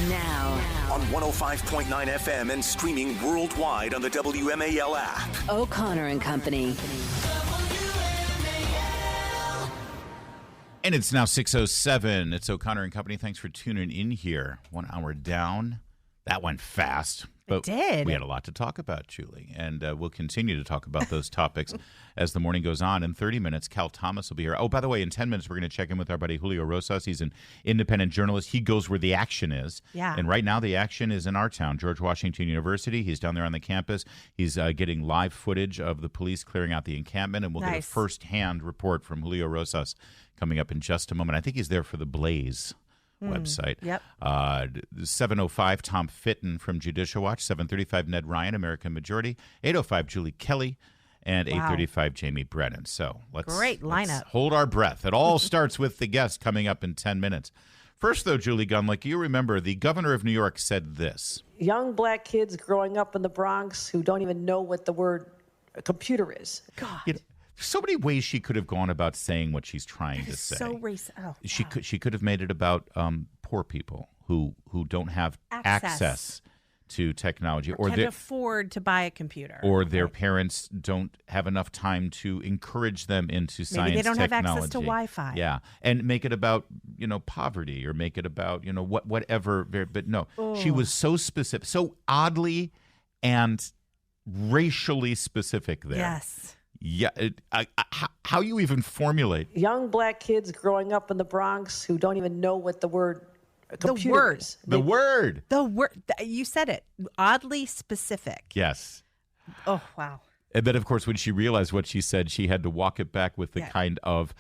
Now on 105.9 FM and streaming worldwide on the WMAL app. O'Connor and Company. And it's now 6:07. It's O'Connor and Company. Thanks for tuning in here. 1 hour down. That went fast. But it did. We had a lot to talk about, Julie. And we'll continue to talk about those topics as the morning goes on. In 30 minutes, Cal Thomas will be here. Oh, by the way, in 10 minutes, we're going to check in with our buddy Julio Rosas. He's an independent journalist. He goes where the action is. Yeah. And right now, the action is in our town, George Washington University. He's down there on the campus. He's getting live footage of the police clearing out the encampment. And we'll get a first-hand report from Julio Rosas coming up in just a moment. I think he's there for the Blaze website. Yep. 7:05, Tom Fitton from Judicial Watch. 7:35, Ned Ryan, American Majority. 8:05, Julie Kelly. And 8:35, Jamie Brennan. So let's hold our breath. It all starts with the guest coming up in 10 minutes. First, though, Julie Gunlock, you remember the governor of New York said this. Young black kids growing up in the Bronx who don't even know what the word computer is. God. You know, so many ways she could have gone about saying what she's trying to say. So racist. Oh, she could have made it about poor people who don't have access to technology or can't afford to buy a computer, or their parents don't have enough time to encourage them into science. Maybe they don't technology. have access to Wi-Fi. Yeah, and make it about poverty, or make it about whatever. But no, she was so specific, so oddly and racially specific there. Yes. Yeah, how you even formulate young black kids growing up in the Bronx who don't even know what the word computer is. The word. You said it. Oddly specific. Yes. Oh, wow. And then, of course, when she realized what she said, she had to walk it back with the kind of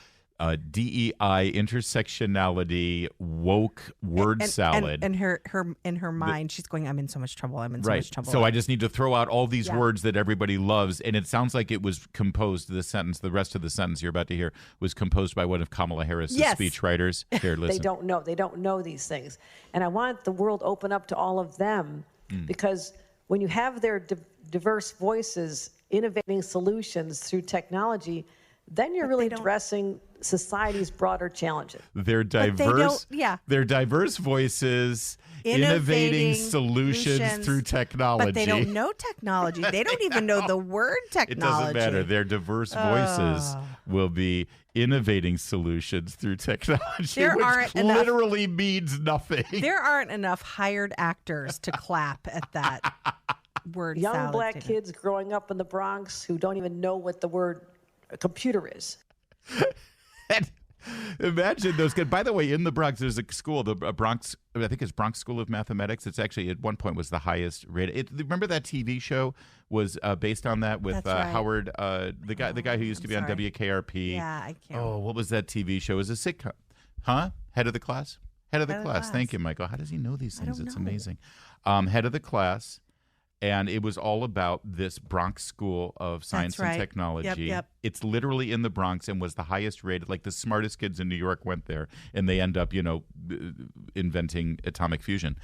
DEI, intersectionality, woke word salad. And her in her mind, she's going, I'm in so much trouble. I'm in so much trouble. So I just need to throw out all these words that everybody loves. And it sounds like it was composed, the rest of the sentence you're about to hear was composed by one of Kamala Harris's speechwriters. Here, listen. They don't know these things. And I want the world open up to all of them because when you have their diverse voices innovating solutions through technology, then you're really addressing society's broader challenges. They're diverse. They're diverse voices innovating solutions through technology. But they don't know technology. They don't even know the word technology. It doesn't matter. Their diverse voices will be innovating solutions through technology, which literally means nothing. There aren't enough hired actors to clap at that word young salad. Black kids growing up in the Bronx who don't even know what the word computer is. Imagine those kids. By the way, in the Bronx, there's a school, the Bronx, I think it's Bronx School of Mathematics. It's actually at one point was the highest rated. Remember that TV show was based on that with Howard, the guy who used to be on WKRP. Yeah, I can't. Oh, what was that TV show? It was a sitcom. Huh? Head of the Class? Head of the Class. Thank you, Michael. How does he know these things? It's amazing. Head of the Class. And it was all about this Bronx School of Science and Technology. Yep. It's literally in the Bronx and was the highest rated. Like the smartest kids in New York went there, and they end up, inventing atomic fusion,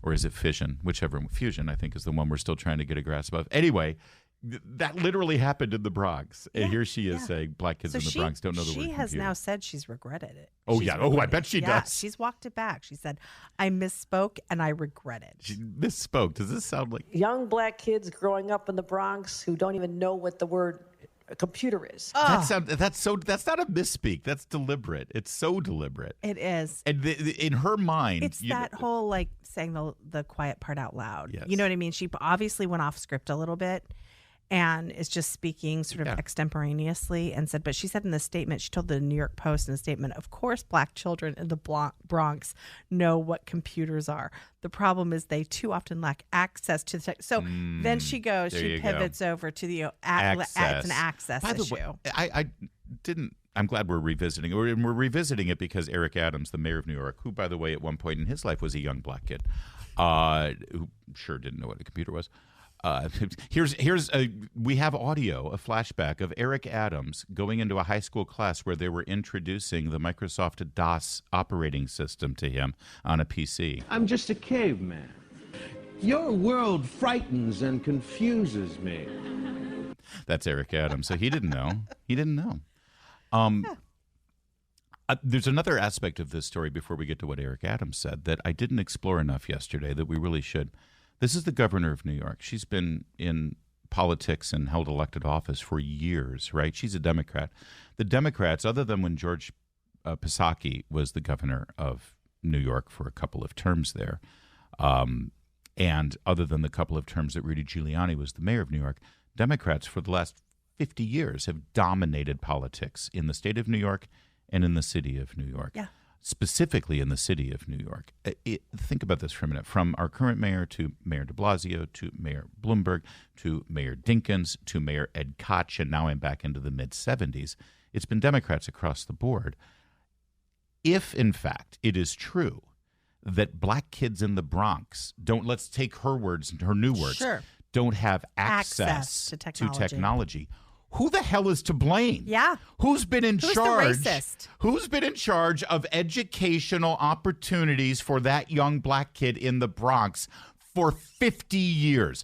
or is it fission? Whichever fusion, I think, is the one we're still trying to get a grasp of. Anyway, that literally happened in the Bronx, and here she is saying black kids in the Bronx don't know the word computer. She has computer. Now said she's regretted it. I bet she does. She's walked it back. She said, I misspoke and I regret it. She misspoke. Does this sound like young black kids growing up in the Bronx who don't even know what the word computer is? That's not a misspeak. That's deliberate. It's so deliberate. It is. And in her mind, it's that whole saying the quiet part out loud. Yes. You know what I mean? She obviously went off script a little bit and is just speaking sort of extemporaneously and said, but she said in the statement, she told the New York Post in the statement, of course, black children in the Bronx know what computers are. The problem is they too often lack access to the tech. So then she goes, she pivots over to the it's an access By the issue. Way, I'm glad we're revisiting it. We're revisiting it because Eric Adams, the mayor of New York, who, by the way, at one point in his life was a young black kid, who sure didn't know what a computer was. We have audio, a flashback of Eric Adams going into a high school class where they were introducing the Microsoft DOS operating system to him on a PC. I'm just a caveman. Your world frightens and confuses me. That's Eric Adams. So he didn't know. There's another aspect of this story before we get to what Eric Adams said that I didn't explore enough yesterday that we really should. This is the governor of New York. She's been in politics and held elected office for years, right? She's a Democrat. The Democrats, other than when George Psaki was the governor of New York for a couple of terms there, and other than the couple of terms that Rudy Giuliani was the mayor of New York, Democrats for the last 50 years have dominated politics in the state of New York and in the city of New York. Yeah. Specifically in the city of New York. Think about this for a minute. From our current mayor to Mayor de Blasio to Mayor Bloomberg to Mayor Dinkins to Mayor Ed Koch, and now I'm back into the mid-'70s, it's been Democrats across the board. If, in fact, it is true that black kids in the Bronx don't, let's take her words, her new words, Sure. don't have access to technology. Who the hell is to blame? Yeah. Who's been in charge? The racist? Who's been in charge of educational opportunities for that young black kid in the Bronx for 50 years?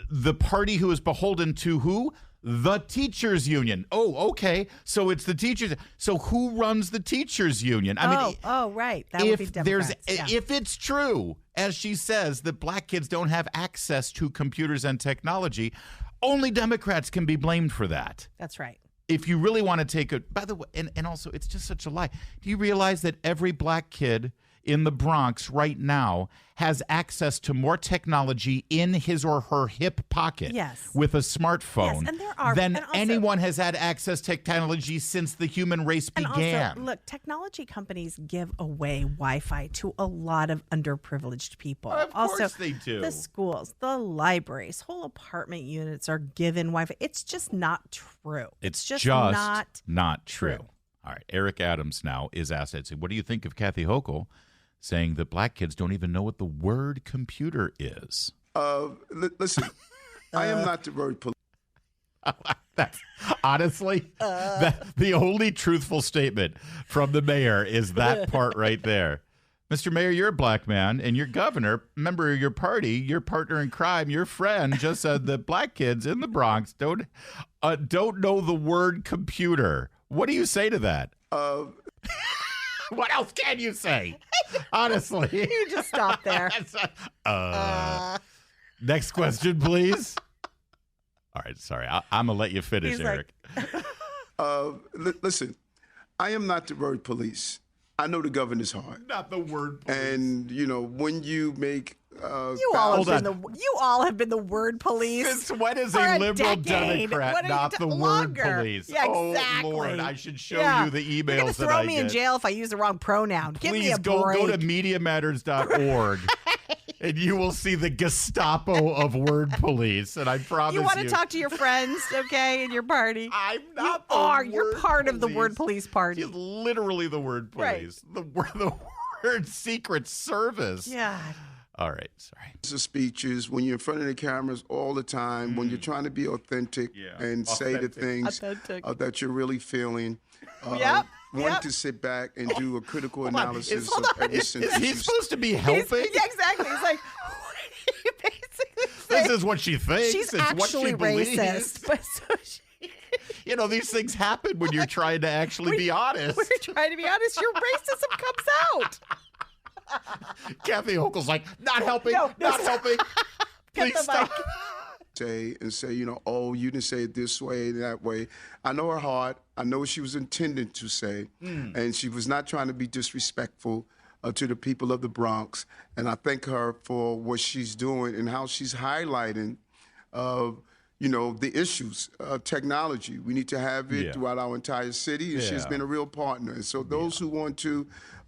The party who is beholden to who? The teachers union. Oh, okay. So it's the teachers. So who runs the teachers union? I mean, right. That would be Democrats. If it's true, as she says, that black kids don't have access to computers and technology, only Democrats can be blamed for that. That's right. If you really want to take it, by the way, and also it's just such a lie. Do you realize that every black kid in the Bronx right now has access to more technology in his or her hip pocket with a smartphone than anyone has had access to technology since the human race began? And also, look, technology companies give away Wi-Fi to a lot of underprivileged people. Of course they do. The schools, the libraries, whole apartment units are given Wi-Fi. It's just not true. It's just not true. All right, Eric Adams now is asked, what do you think of Kathy Hochul saying that black kids don't even know what the word computer is? Listen, I am not the word police. Honestly, the only truthful statement from the mayor is that part right there. Mr. Mayor, you're a black man, and your governor, member of your party, your partner in crime, your friend, just said that black kids in the Bronx don't know the word computer. What do you say to that? What else can you say? Honestly. You just stop there. Next question, please. All right, sorry. I'm going to let you finish, Eric. Listen, I am not the word police. I know the governor's hard. Not the word police. And, when you make... You all have been the word police. Since when is a liberal Democrat not the word police? Yeah, exactly. Oh, Lord, I should show you the emails that I get. You're going to throw me in jail if I use the wrong pronoun. Please give me a go break. Go to MediaMatters.org. And you will see the Gestapo of word police. And I promise you. You want to talk to your friends, okay, in your party? I'm not You're part of the word police party. She's literally the word police. Right. The word Secret Service. Yeah. All right, sorry. The speeches, when you're in front of the cameras all the time, when you're trying to be authentic and say the things that you're really feeling. Want to sit back and do a critical analysis of every sentence. Is he supposed to be helping? Yeah, exactly. It's like, basically this is what she thinks. She's it's actually what she racist. But these things happen when you're trying to actually be honest. When you're trying to be honest, your racism comes out. Kathy Hochul's like, not helping, not helping. Please stop. Say, oh, you didn't say it this way, that way. I know her heart. I know what she was intended to say. And she was not trying to be disrespectful to the people of the Bronx. And I thank her for what she's doing and how she's highlighting, the issues of technology. We need to have it throughout our entire city. And she's been a real partner. And so those who want to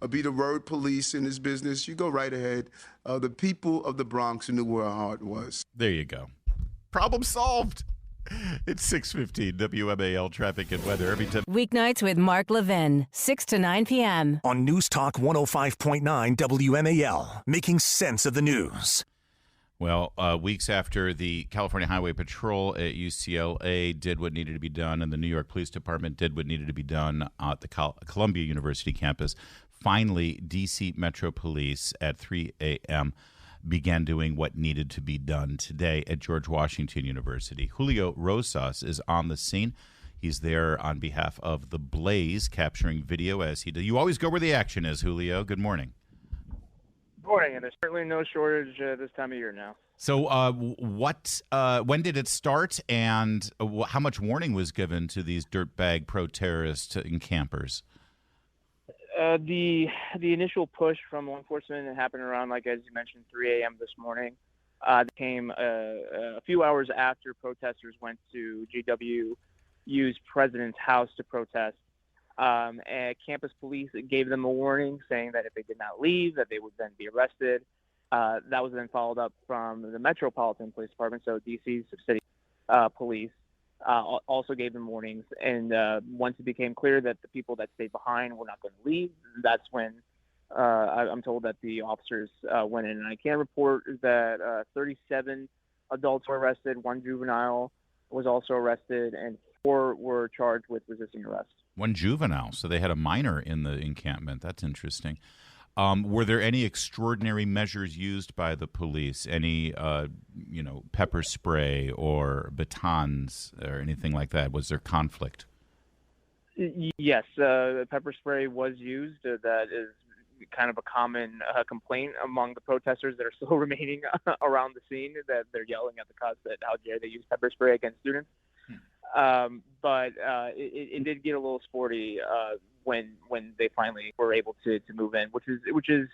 be the word police in this business, you go right ahead. The people of the Bronx knew where her heart was. There you go. Problem solved. It's 6:15 WMAL traffic and weather. Every time. Weeknights with Mark Levin, 6 to 9 p.m. On News Talk 105.9 WMAL, making sense of the news. Well, weeks after the California Highway Patrol at UCLA did what needed to be done, and the New York Police Department did what needed to be done at the Columbia University campus, finally, D.C. Metro Police at 3 a.m. began doing what needed to be done today at George Washington University. Julio Rosas is on the scene. He's there on behalf of The Blaze, capturing video as he does. You always go where the action is, Julio. Good morning. Morning, and there's certainly no shortage this time of year now. So when did it start, and how much warning was given to these dirtbag pro-terrorist encampers? The initial push from law enforcement happened around, like as you mentioned, 3 a.m. this morning. It came a few hours after protesters went to GWU's president's house to protest. And campus police gave them a warning saying that if they did not leave, that they would then be arrested. That was then followed up from the Metropolitan Police Department, so DC's city police. Also gave them warnings, and once it became clear that the people that stayed behind were not going to leave, that's when I'm told that the officers went in. And I can report that 37 adults were arrested, 1 juvenile was also arrested, and 4 were charged with resisting arrest. 1 juvenile, so they had a minor in the encampment. That's interesting. Were there any extraordinary measures used by the police? Any, pepper spray or batons or anything like that? Was there conflict? Yes, pepper spray was used. That is kind of a common complaint among the protesters that are still remaining around the scene, that they're yelling at the cops that how dare they use pepper spray against students. But it did get a little sporty when they finally were able to move in, which is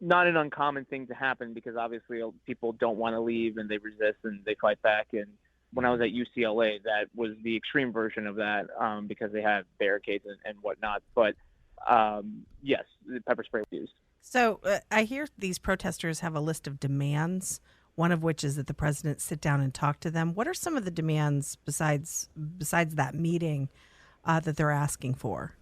not an uncommon thing to happen, because obviously people don't want to leave and they resist and they fight back. And when I was at UCLA, that was the extreme version of that, because they had barricades and whatnot. But yes, the pepper spray was used. So I hear these protesters have a list of demands, one of which is that the president sit down and talk to them. What are some of the demands besides that meeting that they're asking for?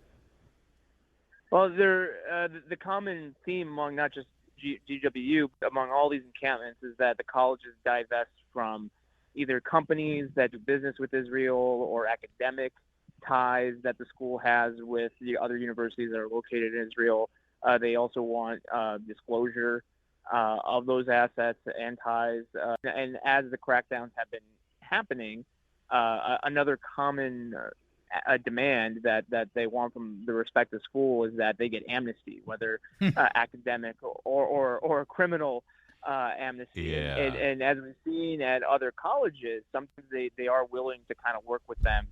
Well, the common theme among not just GWU, but among all these encampments, is that the colleges divest from either companies that do business with Israel or academic ties that the school has with the other universities that are located in Israel. They also want disclosure of those assets and ties. And as the crackdowns have been happening, another common demand that they want from the respective school is that they get amnesty, whether academic or criminal amnesty. Yeah. And as we've seen at other colleges, sometimes they are willing to kind of work with them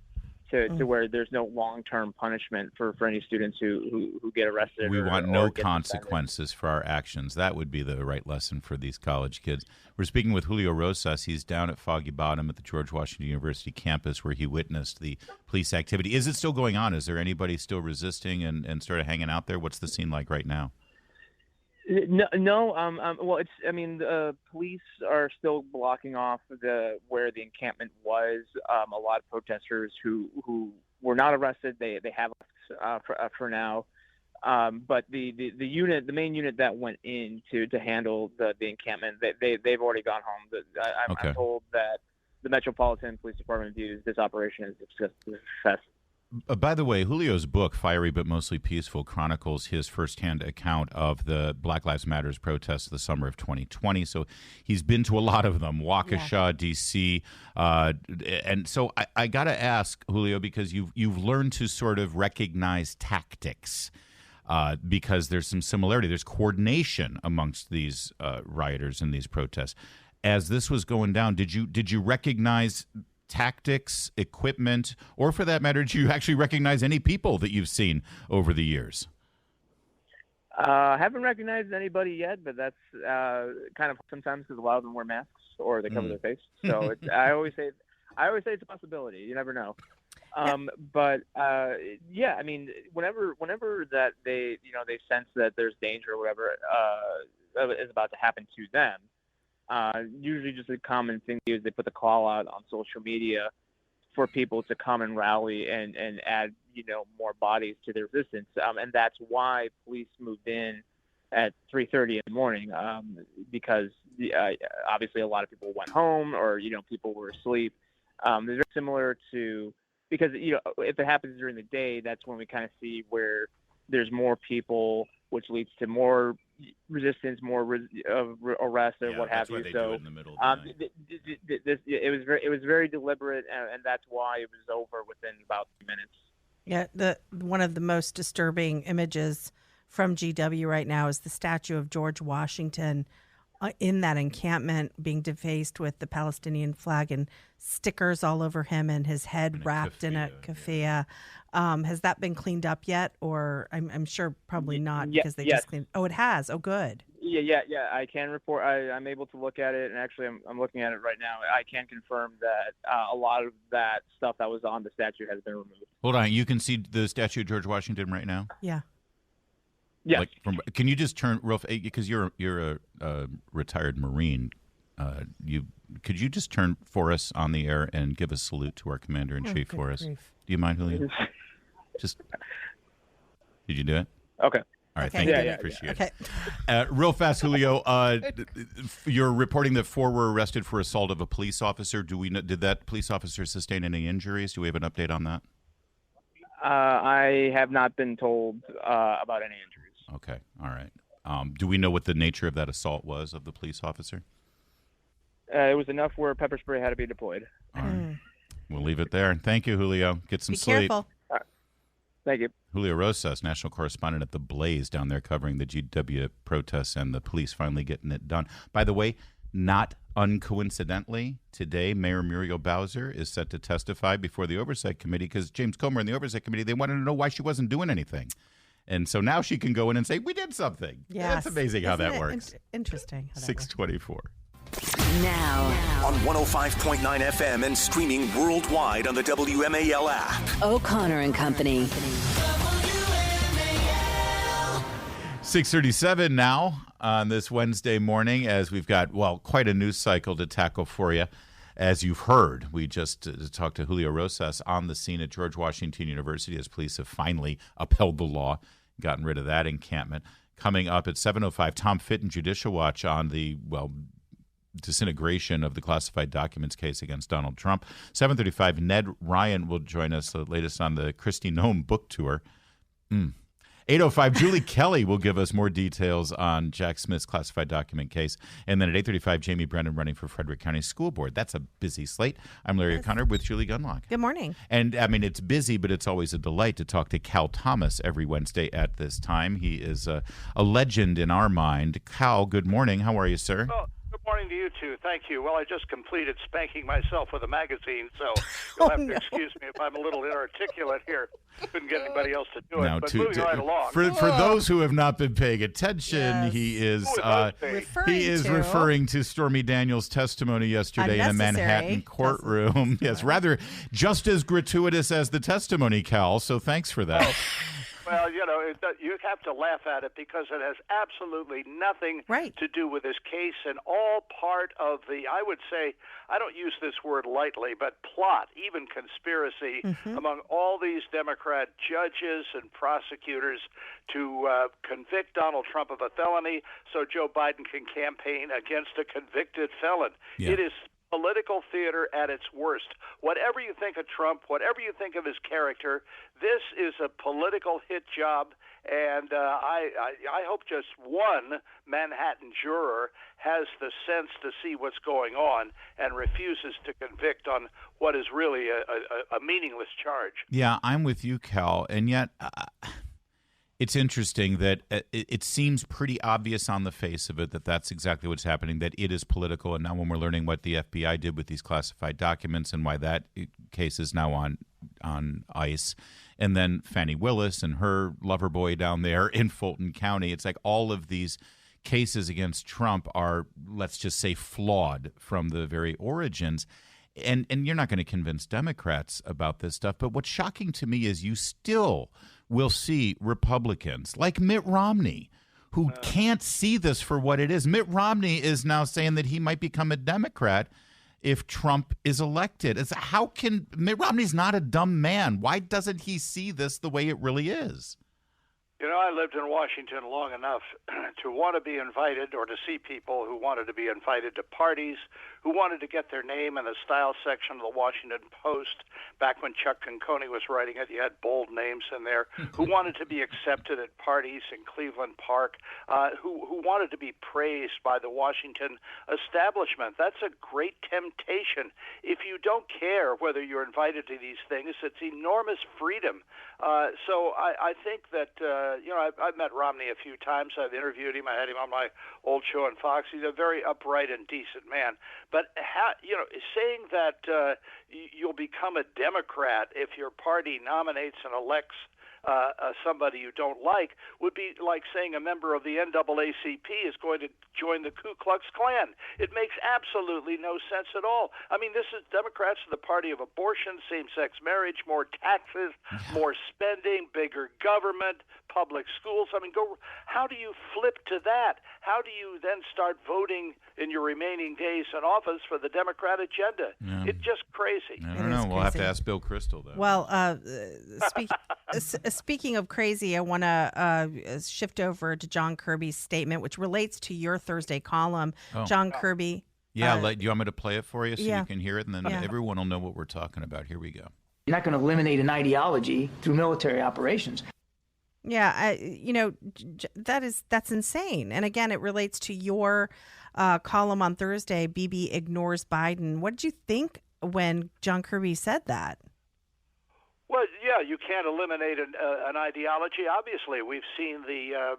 to where there's no long-term punishment for any students who get arrested. We want no consequences for our actions. That would be the right lesson for these college kids. We're speaking with Julio Rosas. He's down at Foggy Bottom at the George Washington University campus where he witnessed the police activity. Is it still going on? Is there anybody still resisting and sort of hanging out there? What's the scene like right now? No. Well, police are still blocking off where the encampment was. A lot of protesters who were not arrested, they have for now. But the main unit that went in to handle the encampment, they've already gone home. I'm told that the Metropolitan Police Department views this operation as a success. By the way, Julio's book, Fiery But Mostly Peaceful, chronicles his firsthand account of the Black Lives Matters protests of the summer of 2020. So he's been to a lot of them, Waukesha, D.C. And so I got to ask, Julio, because you've learned to sort of recognize tactics, because there's some similarity. There's coordination amongst these rioters and these protests. As this was going down, did you recognize tactics, equipment, or for that matter, do you actually recognize any people that you've seen over the years? I haven't recognized anybody yet, but that's kind of sometimes because a lot of them wear masks or they cover their face. So I always say it's a possibility. You never know. But whenever that they sense that there's danger or whatever is about to happen to them. Usually just a common thing is they put the call out on social media for people to come and rally and add, more bodies to their resistance. And that's why police moved in at 3:30 in the morning, because obviously a lot of people went home or, people were asleep. It's very similar to, because, if it happens during the day, that's when we kind of see where there's more people, which leads to more resistance, more arrest or what have you. So in the middle of the night. it was very deliberate, and that's why it was over within about 2 minutes. Yeah, one of the most disturbing images from GW right now is the statue of George Washington in that encampment being defaced with the Palestinian flag and stickers all over him and his head wrapped in a keffiyeh. Has that been cleaned up yet? Or I'm sure probably not because they just cleaned. Oh, it has. Oh, good. Yeah. I can report. I'm able to look at it, and actually, I'm looking at it right now. I can confirm that a lot of that stuff that was on the statue has been removed. Hold on, you can see the statue of George Washington right now. Yeah. Yeah. Can you just turn real because you're a retired Marine? Could you just turn for us on the air and give a salute to our commander in chief for us? Grief. Do you mind, Julio? Just did you do it? Okay. All right, Okay. thank you. Yeah. Appreciate Okay. it. Real fast, Julio. You're reporting that 4 were arrested for assault of a police officer. Did that police officer sustain any injuries? Do we have an update on that? I have not been told about any injuries. Okay. All right. Do we know what the nature of that assault was of the police officer? It was enough where pepper spray had to be deployed. All right. We'll leave it there. Thank you, Julio. Get some Be sleep. careful. Thank you. Julio Rosas, national correspondent at The Blaze down there covering the GW protests and the police finally getting it done. By the way, not uncoincidentally, today Mayor Muriel Bowser is set to testify before the Oversight Committee because James Comer and the Oversight Committee, they wanted to know why she wasn't doing anything. And so now she can go in and say, we did something. Yes. That's amazing how Isn't that it works. Interesting. How that 624. Now, On 105.9 FM and streaming worldwide on the WMAL app. O'Connor and Company. 6:37 now on this Wednesday morning as we've got, quite a news cycle to tackle for you. As you've heard, we just talked to Julio Rosas on the scene at George Washington University as police have finally upheld the law, gotten rid of that encampment. Coming up at 7:05, Tom Fitton, Judicial Watch on the, disintegration of the classified documents case against Donald Trump. 7:35, Ned Ryan will join us, the latest on the Kristi Noem book tour. 8:05, Julie Kelly will give us more details on Jack Smith's classified document case. And then at 8:35, Jamie Brennan running for Frederick County School Board. That's a busy slate. I'm Larry O'Connor with Julie Gunlock. Good morning. And, it's busy, but it's always a delight to talk to Cal Thomas every Wednesday at this time. He is a legend in our mind. Cal, good morning. How are you, sir? Well, good morning to you two. Thank you. Well, I just completed spanking myself with a magazine, so you'll have to excuse me if I'm a little inarticulate here. Couldn't get anybody else to do it. Now, but moving right along. For those who have not been paying attention, Yes. he is Referring referring to Stormy Daniels' testimony yesterday in a Manhattan courtroom. Yes, rather just as gratuitous as the testimony, Cal. So thanks for that. Well, you have to laugh at it because it has absolutely nothing to do with this case and all part of the, I would say, I don't use this word lightly, but plot, even conspiracy among all these Democrat judges and prosecutors to convict Donald Trump of a felony so Joe Biden can campaign against a convicted felon. Yeah. It is political theater at its worst. Whatever you think of Trump, whatever you think of his character, this is a political hit job, and I hope just one Manhattan juror has the sense to see what's going on and refuses to convict on what is really a meaningless charge. Yeah, I'm with you, Cal, and yet it's interesting that it seems pretty obvious on the face of it that that's exactly what's happening, that it is political. And now when we're learning what the FBI did with these classified documents and why that case is now on ice, and then Fani Willis and her lover boy down there in Fulton County, it's like all of these cases against Trump are, let's just say, flawed from the very origins. And you're not going to convince Democrats about this stuff. But what's shocking to me is you still will see Republicans like Mitt Romney who can't see this for what it is. Mitt Romney is now saying that he might become a Democrat if Trump is elected. How can Mitt Romney's not a dumb man? Why doesn't he see this the way it really is? You know, I lived in Washington long enough to want to be invited or to see people who wanted to be invited to parties, who wanted to get their name in the style section of the Washington Post. Back when Chuck Conconi was writing it, you had bold names in there, who wanted to be accepted at parties in Cleveland Park, who wanted to be praised by the Washington establishment. That's a great temptation. If you don't care whether you're invited to these things, it's enormous freedom. So I think that, I've met Romney a few times. I've interviewed him. I had him on my old show on Fox. He's a very upright and decent man. But, saying that you'll become a Democrat if your party nominates and elects somebody you don't like would be like saying a member of the NAACP is going to join the Ku Klux Klan. It makes absolutely no sense at all. I mean, Democrats are the party of abortion, same-sex marriage, more taxes, more spending, bigger government, public schools. I mean, how do you flip to that? How do you then start voting in your remaining days in office for the Democrat agenda? Yeah. It's just crazy. I don't know. We'll have to ask Bill Kristol, though. Well, speaking of crazy, I want to shift over to John Kirby's statement, which relates to your Thursday column. John Kirby. Yeah, do you want me to play it for you so you can hear it? And then everyone will know what we're talking about. Here we go. You're not going to eliminate an ideology through military operations. Yeah, that's insane. And again, it relates to your column on Thursday, Bibi ignores Biden. What did you think when John Kirby said that? Well, yeah, you can't eliminate an ideology. Obviously, we've seen the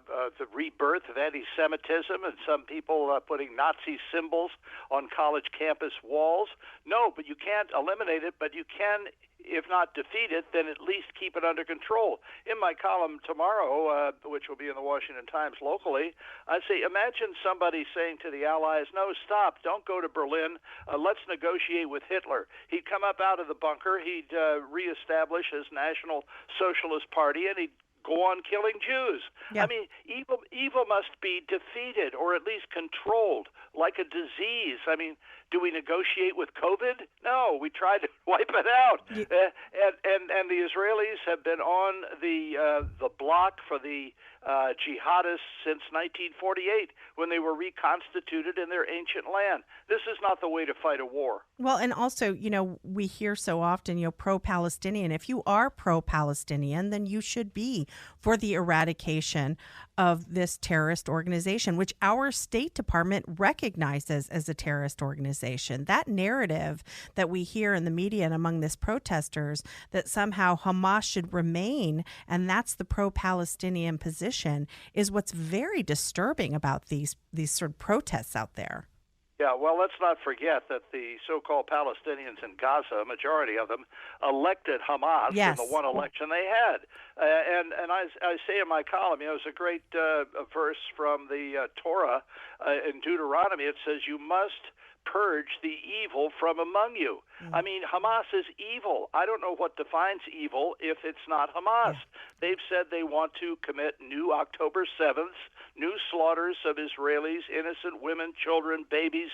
rebirth of anti-Semitism and some people putting Nazi symbols on college campus walls. No, but you can't eliminate it, but you can, if not defeat it, then at least keep it under control. In my column tomorrow, which will be in the Washington Times locally, I say, imagine somebody saying to the Allies, no, stop, don't go to Berlin, let's negotiate with Hitler. He'd come up out of the bunker, he'd reestablish his National Socialist Party, and he'd go on killing Jews. Yeah. I mean, evil must be defeated or at least controlled like a disease. I mean, do we negotiate with COVID? No, we try to wipe it out. Yeah. And the Israelis have been on the block for the jihadists since 1948 when they were reconstituted in their ancient land. This is not the way to fight a war. Well, and also, we hear so often, pro-Palestinian. If you are pro-Palestinian, then you should be for the eradication of this terrorist organization, which our State Department recognizes as a terrorist organization. That narrative that we hear in the media and among these protesters that somehow Hamas should remain, and that's the pro-Palestinian position, is what's very disturbing about these sort of protests out there. Yeah, well, let's not forget that the so-called Palestinians in Gaza, a majority of them, elected Hamas in the one election they had. And I say in my column, it's a great verse from the Torah in Deuteronomy. It says, you must purge the evil from among you. I mean, Hamas is evil. I don't know what defines evil if it's not Hamas. They've said they want to commit new October 7th, new slaughters of Israelis, innocent women, children, babies,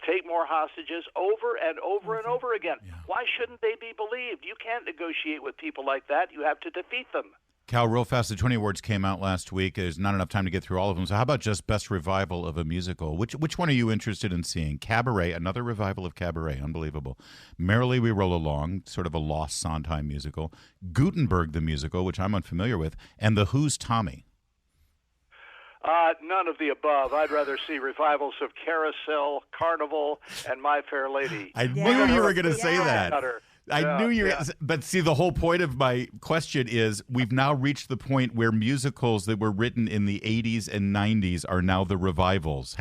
take more hostages over and over and over again. Yeah. Why shouldn't they be believed? You can't negotiate with people like that. You have to defeat them. Cal, real fast, the 20 awards came out last week. There's not enough time to get through all of them. So how about just best revival of a musical? Which one are you interested in seeing? Cabaret, another revival of Cabaret, unbelievable. Merrily We Roll Along, sort of a lost Sondheim musical. Gutenberg the musical, which I'm unfamiliar with, and The Who's Tommy. None of the above. I'd rather see revivals of Carousel, Carnival, and My Fair Lady. I knew you were going to say that. I knew you were, but see, the whole point of my question is we've now reached the point where musicals that were written in the 80s and 90s are now the revivals.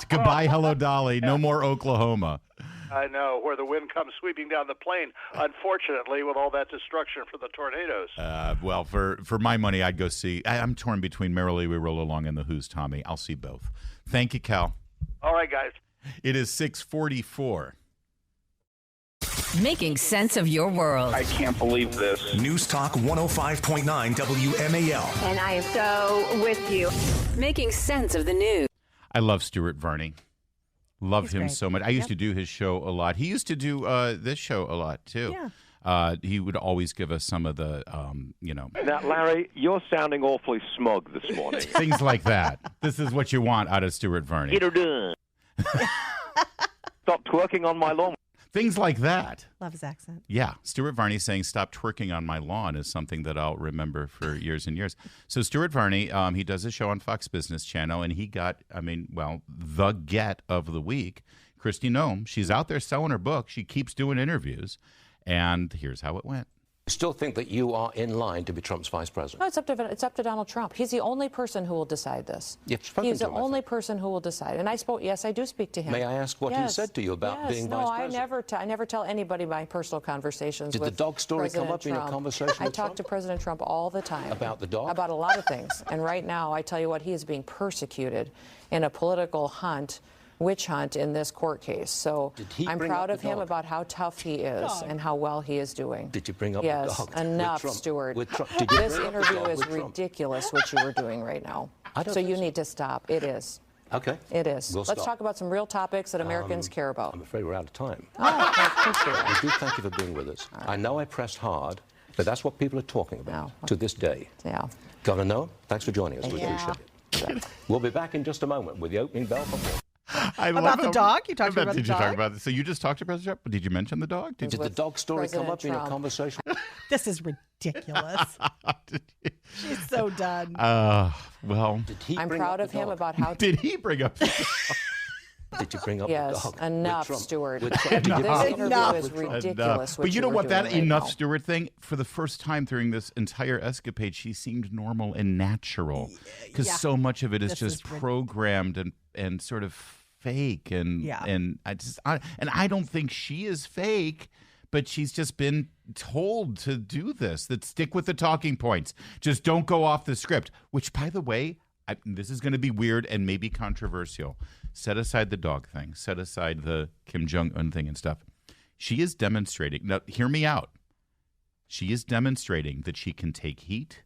Goodbye, Hello, Dolly. No more Oklahoma. I know, where the wind comes sweeping down the plain, unfortunately, with all that destruction for the tornadoes. Well, for my money, I'd go see. I'm torn between Merrily We Roll Along and The Who's Tommy. I'll see both. Thank you, Cal. All right, guys. It is 6:44. Making sense of your world. I can't believe this. News Talk 105.9 WMAL. And I am so with you. Making sense of the news. I love Stuart Varney. Love He's him great. so much. I used to do his show a lot. He used to do this show a lot, too. Yeah. he would always give us some of the, Now, Larry, you're sounding awfully smug this morning. things like that. This is what you want out of Stuart Varney. Get her done. Stop twerking on my lawn. Things like that. Love his accent. Yeah. Stuart Varney saying, "Stop twerking on my lawn" is something that I'll remember for years and years. So Stuart Varney, he does a show on Fox Business Channel, and he got, the get of the week. Kristi Noem, she's out there selling her book. She keeps doing interviews. And here's how it went. Still think that you are in line to be Trump's vice president? No, it's up to Donald Trump. He's the only person who will decide this. He's the only person who will decide. And I do speak to him. May I ask what he said to you about being vice president? I never tell anybody my personal conversations with Did the dog story President come up Trump. in your conversation with I talk Trump? to President Trump all the time. About the dog? About a lot of things. And right now, I tell you what, he is being persecuted in a political witch hunt in this court case. So I'm proud of him about how tough he is and how well he is doing. Did you bring up the dog? Yes, enough, with Trump? Stuart. With Trump. This interview is ridiculous, what you were doing right now. So you need to stop. It is. Okay. It is. We'll Let's stop. talk about some real topics that Americans care about. I'm afraid we're out of time. Oh, I appreciate it. We do thank you for being with us. I know I pressed hard, but that's what people are talking about to this day. Yeah. Governor Noem, thanks for joining us. We appreciate it. We'll be back in just a moment with the opening bell for more. About the dog? You talked about the Did you dog? talk about this? So you just talked to President Trump? Did you mention the dog? Did the dog story come up in your conversation? This is ridiculous. She's so done. Well. I'm proud of him about how... Did he bring up the dog? Did you bring up yes, the dog? enough, Stuart. This Enough. interview is ridiculous. But you know what? That right enough, now. Stuart thing, for the first time during this entire escapade, she seemed normal and natural. Because so much of it is just programmed and sort of fake. And I don't think she is fake. But she's just been told to do this, that stick with the talking points. Just don't go off the script, which, by the way, this is going to be weird and maybe controversial. Set aside the dog thing. Set aside the Kim Jong-un thing and stuff. She is demonstrating. Now, hear me out. She is demonstrating that she can take heat.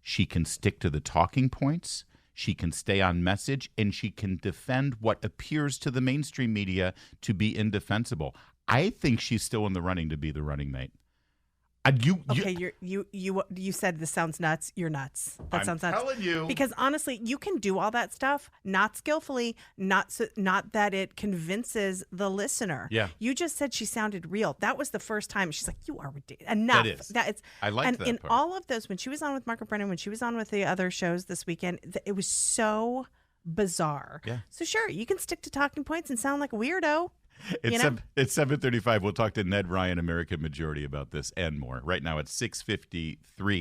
She can stick to the talking points. She can stay on message. And she can defend what appears to the mainstream media to be indefensible. I think she's still in the running to be the running mate. You said this sounds nuts. You're nuts. That sounds nuts. I'm telling you. Because honestly, you can do all that stuff not skillfully, not that it convinces the listener. Yeah. You just said she sounded real. That was the first time she's like, "You are ridiculous." Enough. That is. I like that. And in part. all of those, when she was on with Margaret Brennan, when she was on with the other shows this weekend, it was so bizarre. Yeah. So sure, you can stick to talking points and sound like a weirdo. It's 7:35. We'll talk to Ned Ryan, American Majority, about this and more. Right now it's 6:53.